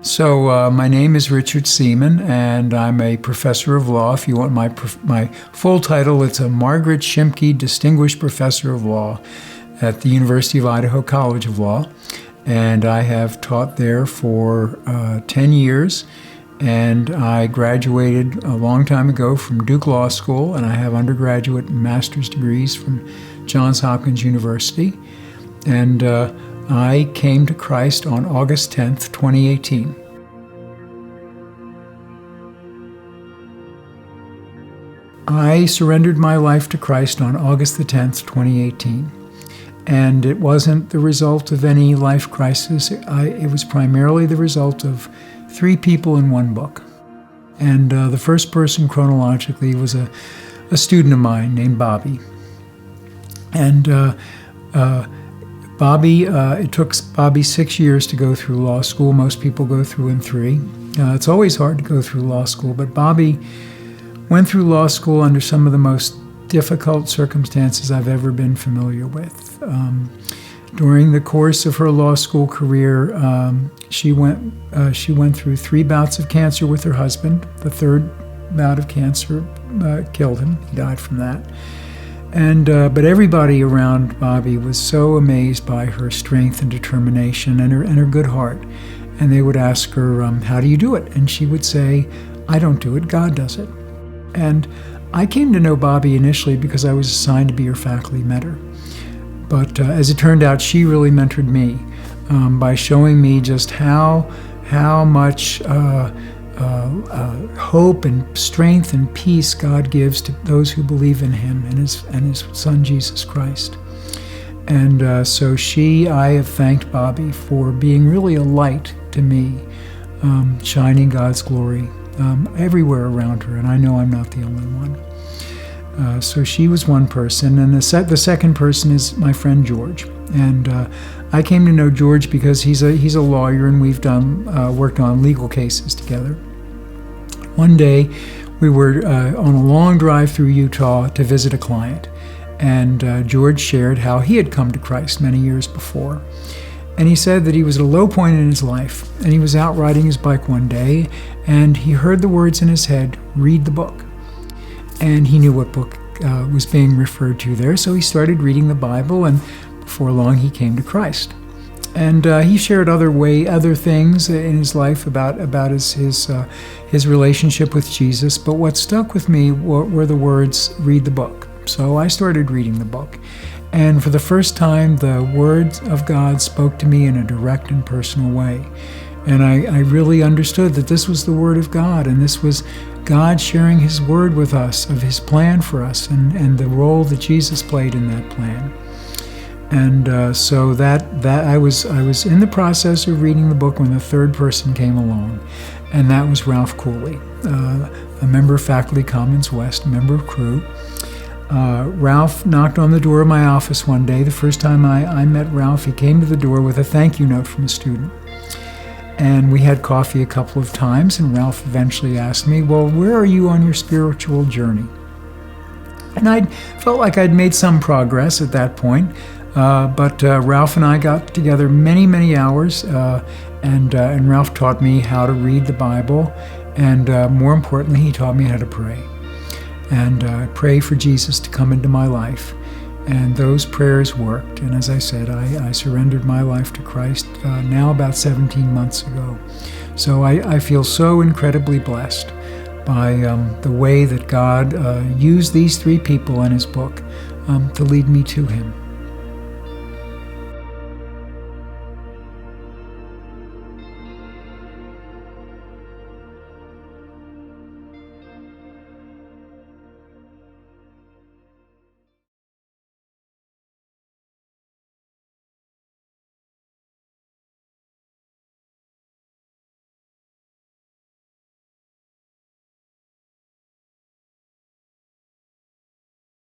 My name is Richard Seamon, and I'm a professor of law. If you want my full title, it's a Margaret Shimke Distinguished Professor of Law at the University of Idaho College of Law. And I have taught there for 10 years. And I graduated a long time ago from Duke Law School, and I have undergraduate and master's degrees from Johns Hopkins University. And I came to Christ on August 10th, 2018. I surrendered my life to Christ on August the 10th, 2018. And it wasn't the result of any life crisis. It was primarily the result of 3 people in one book. And the first person chronologically was a student of mine named Bobby. And Bobby, it took Bobby 6 years to go through law school. Most people go through in 3. It's always hard to go through law school, but Bobby went through law school under some of the most difficult circumstances I've ever been familiar with. During the course of her law school career, she went through 3 bouts of cancer with her husband. The 3rd bout of cancer killed him. He died from that. But everybody around Bobby was so amazed by her strength and determination and her good heart. And they would ask her, how do you do it? And she would say, I don't do it, God does it. And I came to know Bobby initially because I was assigned to be her faculty mentor. But as it turned out, she really mentored me by showing me just how much hope and strength and peace God gives to those who believe in Him and His Son Jesus Christ. And I have thanked Bobby for being really a light to me, shining God's glory everywhere around her, and I know I'm not the only one. So she was one person, and the second person is my friend George. And I came to know George because he's a lawyer, and we've worked on legal cases together. One day, we were on a long drive through Utah to visit a client, and George shared how he had come to Christ many years before. And he said that he was at a low point in his life, and he was out riding his bike one day, and he heard the words in his head, read the book. And he knew what book was being referred to there, so he started reading the Bible, and before long he came to Christ. And he shared other things in his life about his relationship with Jesus, but what stuck with me were the words, read the book. So I started reading the book. And for the first time, the words of God spoke to me in a direct and personal way. And I really understood that this was the Word of God, and this was God sharing His Word with us, of His plan for us, and the role that Jesus played in that plan. And so that I was in the process of reading the book when the 3rd person came along, and that was Ralph Cooley, a member of Faculty Commons West, a member of Crew. Ralph knocked on the door of my office one day. The first time I met Ralph, he came to the door with a thank you note from a student. And we had coffee a couple of times, and Ralph eventually asked me, well, where are you on your spiritual journey? And I felt like I'd made some progress at that point, but Ralph and I got together many, many hours, and Ralph taught me how to read the Bible, and more importantly, he taught me how to pray. And pray for Jesus to come into my life. And those prayers worked. And as I said, I surrendered my life to Christ now about 17 months ago. So I feel so incredibly blessed by the way that God used these 3 people in His book to lead me to Him.